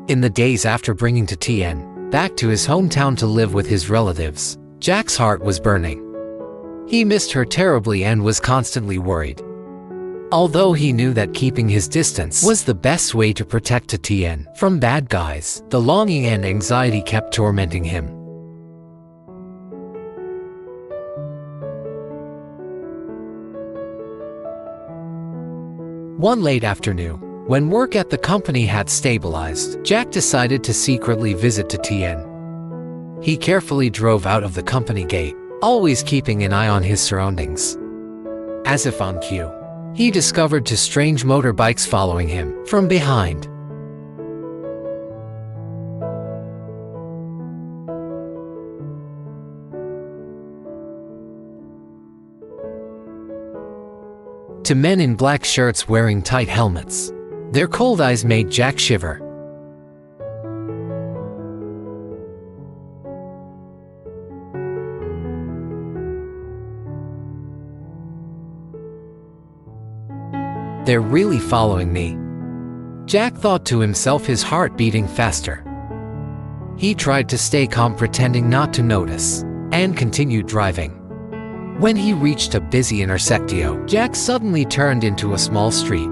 In the days after bringing Tu Tien back to his hometown to live with his relatives, Jack's heart was burning. He missed her terribly and was constantly worried. Although he knew that keeping his distance was the best way to protect Tu Tien from bad guys, the longing and anxiety kept tormenting him. One late afternoon, when work at the company had stabilized, Jack decided to secretly visit Tu Tien. He carefully drove out of the company gate, always keeping an eye on his surroundings. As if on cue, he discovered two strange motorbikes following him from behind. Two men in black shirts wearing tight helmets. Their cold eyes made Jack shiver. They're really following me. Jack thought to himself, his heart beating faster. He tried to stay calm, pretending not to notice, and continued driving. When he reached a busy intersection, Jack suddenly turned into a small street.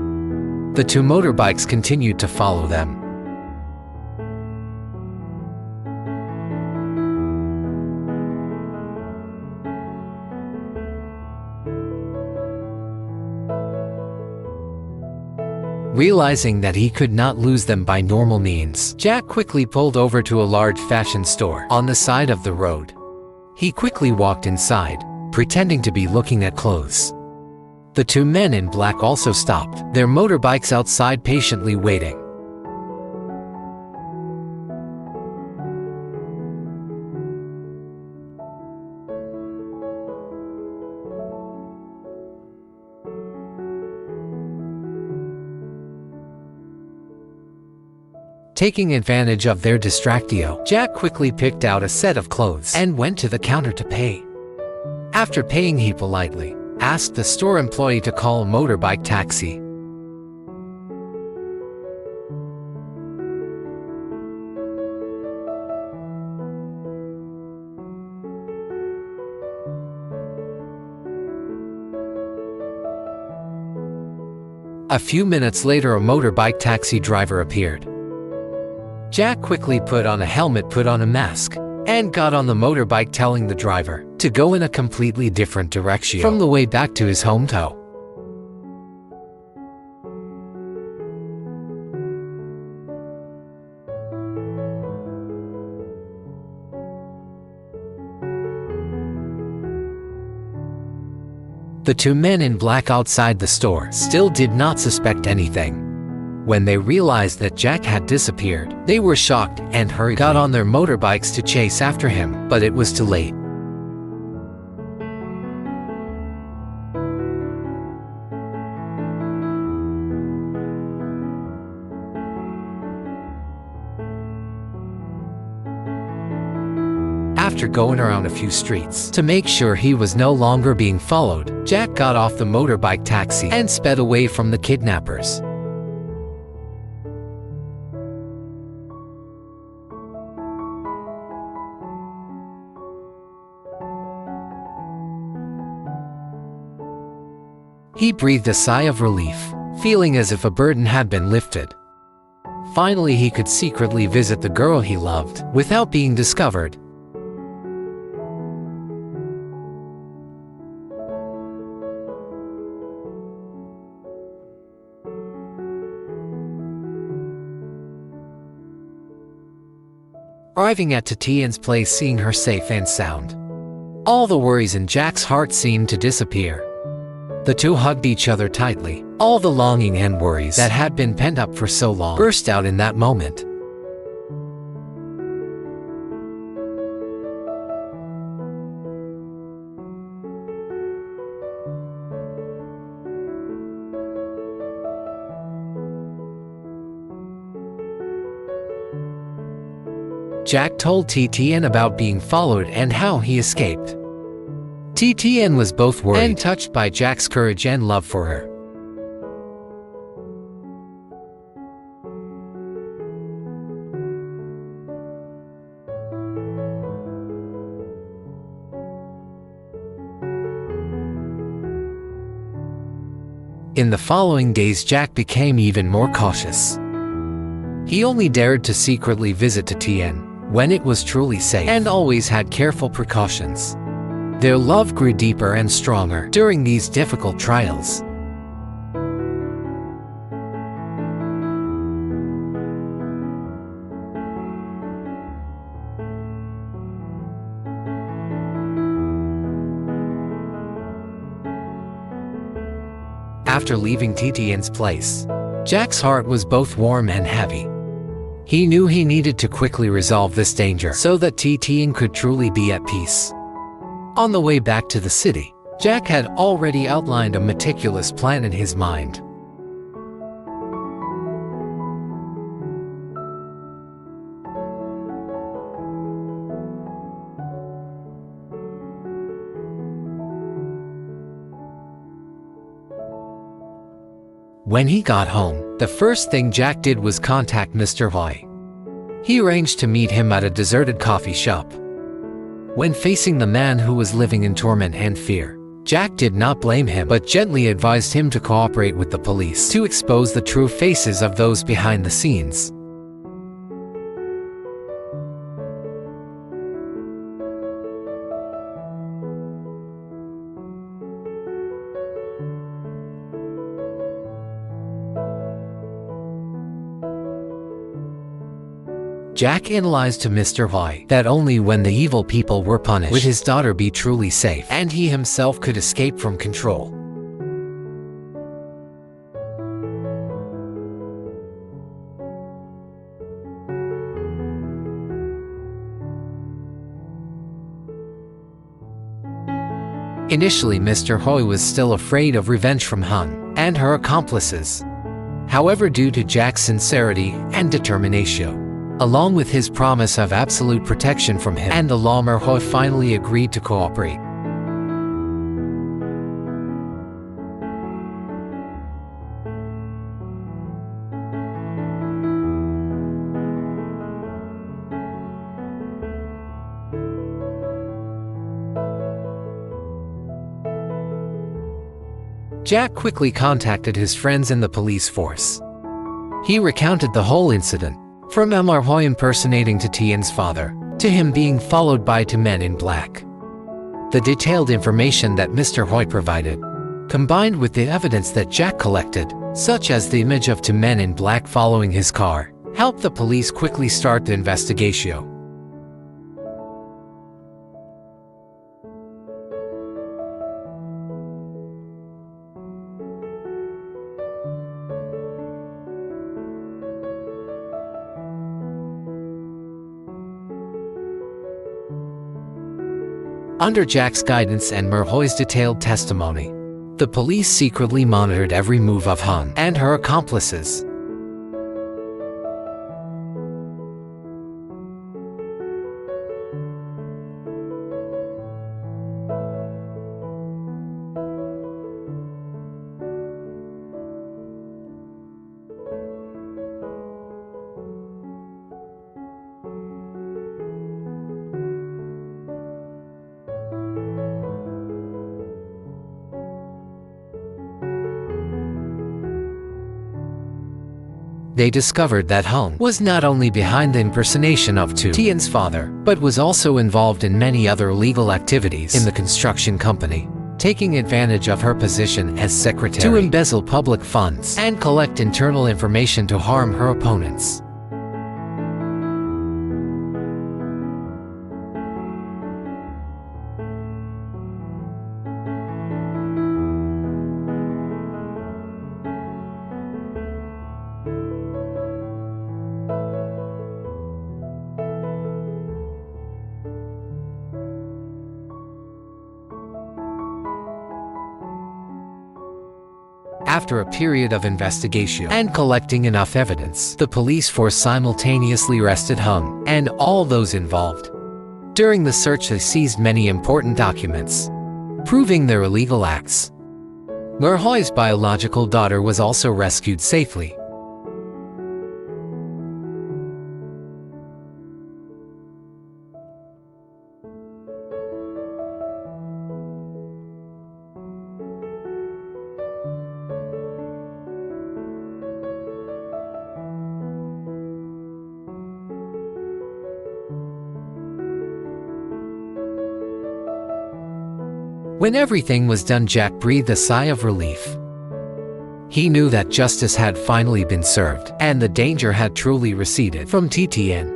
The two motorbikes continued to follow them. Realizing that he could not lose them by normal means, Jack quickly pulled over to a large fashion store on the side of the road. He quickly walked inside, pretending to be looking at clothes. The two men in black also stopped, their motorbikes outside patiently waiting. Taking advantage of their distraction, Jack quickly picked out a set of clothes and went to the counter to pay. After paying, he politely asked the store employee to call a motorbike taxi. A few minutes later, a motorbike taxi driver appeared. Jack quickly put on a helmet, put on a mask, and got on the motorbike, telling the driver to go in a completely different direction from the way back to his hometown. The two men in black outside the store still did not suspect anything. When they realized that Jack had disappeared, they were shocked and hurriedly got on their motorbikes to chase after him, but it was too late. After going around a few streets to make sure he was no longer being followed, Jack got off the motorbike taxi and sped away from the kidnappers. He breathed a sigh of relief, feeling as if a burden had been lifted. Finally, he could secretly visit the girl he loved without being discovered. Arriving at Tu Tien's place, seeing her safe and sound, all the worries in Jack's heart seemed to disappear. The two hugged each other tightly. All the longing and worries that had been pent up for so long burst out in that moment. Jack told Tu Tien about being followed and how he escaped. Tu Tien was both worried and touched by Jack's courage and love for her. In the following days, Jack became even more cautious. He only dared to secretly visit Tu Tien when it was truly safe, and always had careful precautions. Their love grew deeper and stronger during these difficult trials. After leaving Tu Tien's place, Jack's heart was both warm and heavy. He knew he needed to quickly resolve this danger so that Tu Tien could truly be at peace. On the way back to the city, Jack had already outlined a meticulous plan in his mind. When he got home, the first thing Jack did was contact Mr. Hui. He arranged to meet him at a deserted coffee shop. When facing the man who was living in torment and fear, Jack did not blame him but gently advised him to cooperate with the police to expose the true faces of those behind the scenes. Jack analyzed to Mr. Hui that only when the evil people were punished would his daughter be truly safe, and he himself could escape from control. Initially, Mr. Hui was still afraid of revenge from Han and her accomplices. However, due to Jack's sincerity and determination, along with his promise of absolute protection from him and the law, Mr. Hui finally agreed to cooperate. Jack quickly contacted his friends in the police force. He recounted the whole incident, from Mr. Hui impersonating Tu Tien's father, to him being followed by two men in black. The detailed information that Mr. Hui provided, combined with the evidence that Jack collected, such as the image of two men in black following his car, helped the police quickly start the investigation. Under Jack's guidance and Mr. Hui's detailed testimony, the police secretly monitored every move of Han and her accomplices. They discovered that Han was not only behind the impersonation of Tu Tien's father, but was also involved in many other illegal activities in the construction company, taking advantage of her position as secretary to embezzle public funds and collect internal information to harm her opponents. After a period of investigation and collecting enough evidence, the police force simultaneously arrested Han and all those involved. During the search, they seized many important documents, proving their illegal acts. Mr. Hui's biological daughter was also rescued safely. When everything was done, Jack breathed a sigh of relief. He knew that justice had finally been served, and the danger had truly receded from Tu Tien.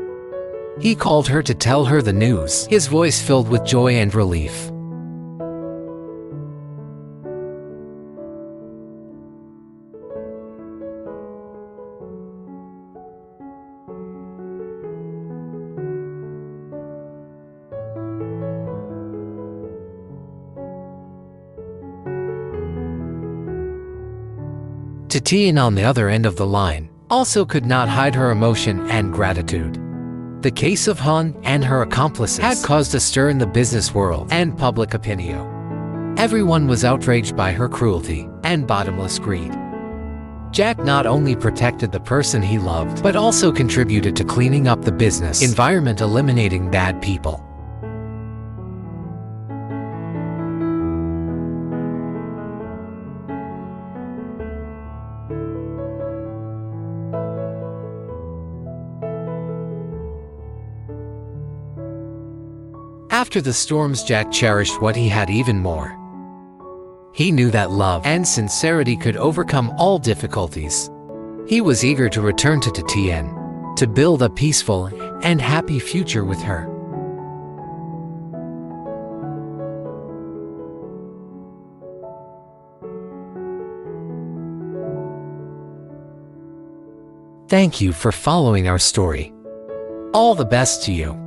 He called her to tell her the news, his voice filled with joy and relief. Tu Tien, on the other end of the line, also could not hide her emotion and gratitude. The case of Han and her accomplices had caused a stir in the business world and public opinion. Everyone was outraged by her cruelty and bottomless greed. Jack not only protected the person he loved, but also contributed to cleaning up the business environment, eliminating bad people. After the storms, Jack cherished what he had even more. He knew that love and sincerity could overcome all difficulties. He was eager to return to Tu Tien, to build a peaceful and happy future with her. Thank you for following our story. All the best to you.